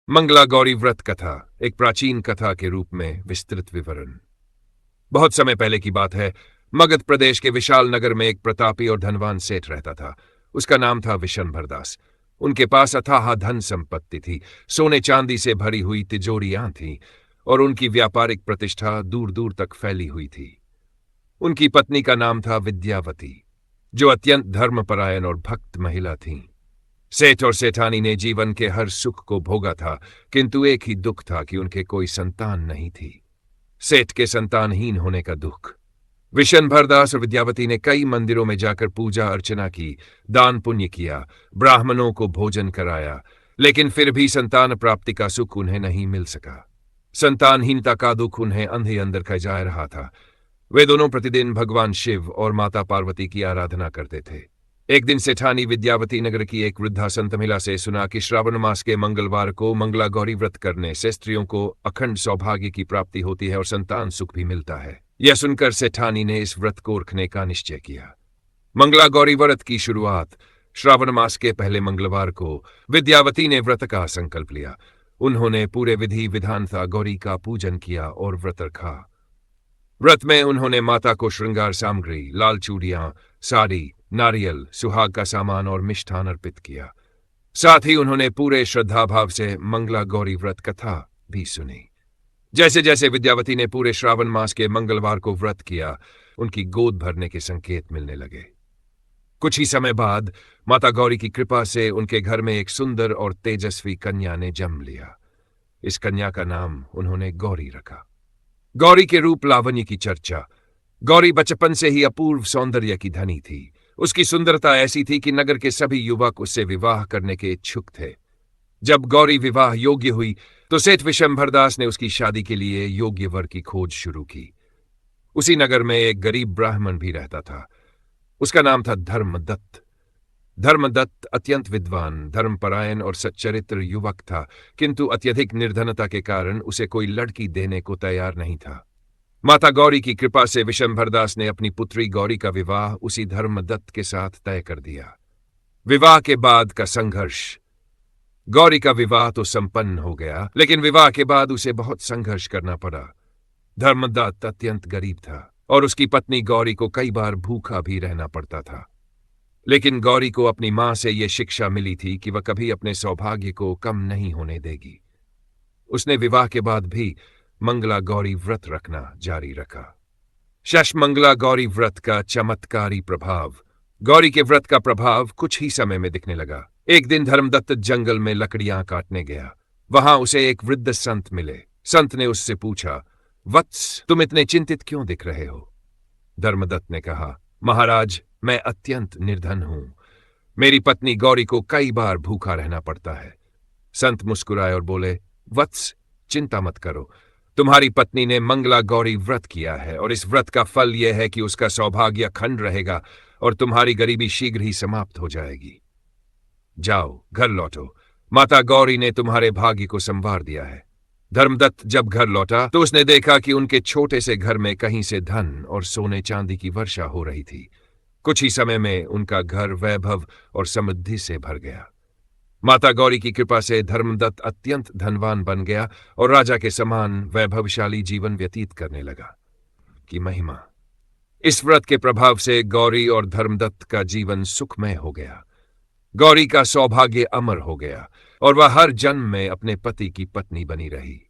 मंगला गौरी व्रत कथा एक प्राचीन कथा के रूप में विस्तृत विवरण। बहुत समय पहले की बात है। मगध प्रदेश के विशाल नगर में एक प्रतापी और धनवान सेठ रहता था। उसका नाम था विशंभर दास। उनके पास अथाह धन संपत्ति थी, सोने चांदी से भरी हुई तिजोरियां थीं और उनकी व्यापारिक प्रतिष्ठा दूर दूर तक फैली हुई थी। उनकी पत्नी का नाम था विद्यावती, जो अत्यंत धर्मपरायण और भक्त महिला थीं। सेठ और सेठानी ने जीवन के हर सुख को भोगा था, किंतु एक ही दुख था कि उनके कोई संतान नहीं थी। सेठ के संतानहीन होने का दुख। विशंभर दास और विद्यावती ने कई मंदिरों में जाकर पूजा अर्चना की, दान पुण्य किया, ब्राह्मणों को भोजन कराया, लेकिन फिर भी संतान प्राप्ति का सुख उन्हें नहीं मिल सका। संतानहीनता का दुख उन्हें अंधे अंदर का जा रहा था। वे दोनों प्रतिदिन भगवान शिव और माता पार्वती की आराधना करते थे। एक दिन सेठानी विद्यावती नगर की एक वृद्धा संत महिला से सुना कि श्रावण मास के मंगलवार को मंगला गौरी व्रत करने से स्त्रियों को अखंड सौभाग्य की प्राप्ति होती है और संतान सुख भी मिलता है। यह सुनकर सेठानी ने इस व्रत को रखने का निश्चय किया। मंगला गौरी व्रत की शुरुआत श्रावण मास के पहले मंगलवार को विद्यावती ने व्रत का संकल्प लिया। उन्होंने पूरे विधि विधान था गौरी का पूजन किया और व्रत रखा। व्रत में उन्होंने माता को श्रृंगार सामग्री, लाल चूड़ियां, साड़ी, नारियल, सुहाग का सामान और मिष्ठान अर्पित किया। साथ ही उन्होंने पूरे श्रद्धाभाव से मंगला गौरी व्रत कथा भी सुनी। जैसे जैसे विद्यावती ने पूरे श्रावण मास के मंगलवार को व्रत किया, उनकी गोद भरने के संकेत मिलने लगे। कुछ ही समय बाद माता गौरी की कृपा से उनके घर में एक सुंदर और तेजस्वी कन्या ने जन्म लिया। इस कन्या का नाम उन्होंने गौरी रखा। गौरी के रूप लावण्य की चर्चा। गौरी बचपन से ही अपूर्व सौंदर्य की धनी थी। उसकी सुंदरता ऐसी थी कि नगर के सभी युवक उससे विवाह करने के इच्छुक थे। जब गौरी विवाह योग्य हुई तो सेठ विशंभर दास ने उसकी शादी के लिए योग्य वर की खोज शुरू की। उसी नगर में एक गरीब ब्राह्मण भी रहता था। उसका नाम था धर्मदत्त। धर्मदत्त अत्यंत विद्वान, धर्मपरायण और सच्चरित्र युवक था, किंतु अत्यधिक निर्धनता के कारण उसे कोई लड़की देने को तैयार नहीं था। माता गौरी की कृपा से विशंभर दास ने अपनी पुत्री गौरी का विवाह उसी धर्मदत्त के साथ तय कर दिया। विवाह के बाद का संघर्ष। गौरी का विवाह तो संपन्न हो गया, लेकिन विवाह के बाद उसे बहुत संघर्ष करना पड़ा। धर्मदत्त अत्यंत गरीब था और उसकी पत्नी गौरी को कई बार भूखा भी रहना पड़ता था। लेकिन गौरी को अपनी मां से यह शिक्षा मिली थी कि वह कभी अपने सौभाग्य को कम नहीं होने देगी। उसने विवाह के बाद भी मंगला गौरी व्रत रखना जारी रखा। मंगला गौरी व्रत का चमत्कारी प्रभाव। गौरी के व्रत का प्रभाव कुछ ही समय में दिखने लगा। एक दिन धर्मदत्त जंगल में लकड़ियां काटने गया। वहां उसे एक वृद्ध संत मिले। संत ने उससे पूछा, वत्स, तुम इतने चिंतित क्यों दिख रहे हो? धर्मदत्त ने कहा, महाराज, मैं अत्यंत निर्धन हूं। मेरी पत्नी गौरी को कई बार भूखा रहना पड़ता है। संत मुस्कुराए और बोले, वत्स, चिंता मत करो। तुम्हारी पत्नी ने मंगला गौरी व्रत किया है और इस व्रत का फल यह है कि उसका सौभाग्य अखंड रहेगा और तुम्हारी गरीबी शीघ्र ही समाप्त हो जाएगी। जाओ, घर लौटो। माता गौरी ने तुम्हारे भाग्य को संवार दिया है। धर्मदत्त जब घर लौटा तो उसने देखा कि उनके छोटे से घर में कहीं से धन और सोने चांदी की वर्षा हो रही थी। कुछ ही समय में उनका घर वैभव और समृद्धि से भर गया। माता गौरी की कृपा से धर्मदत्त अत्यंत धनवान बन गया और राजा के समान वैभवशाली जीवन व्यतीत करने लगा। की महिमा। इस व्रत के प्रभाव से गौरी और धर्मदत्त का जीवन सुखमय हो गया। गौरी का सौभाग्य अमर हो गया और वह हर जन्म में अपने पति की पत्नी बनी रही।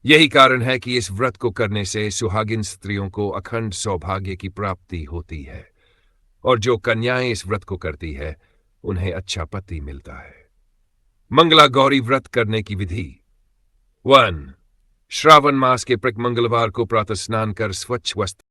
यही कारण है कि इस व्रत को करने से सुहागिन स्त्रियों को अखंड सौभाग्य की प्राप्ति होती है और जो कन्याएं इस व्रत को करती है उन्हें अच्छा पति मिलता है। मंगला गौरी व्रत करने की विधि। 1. श्रावण मास के प्रक मंगलवार को प्रातः स्नान कर स्वच्छ वस्त्र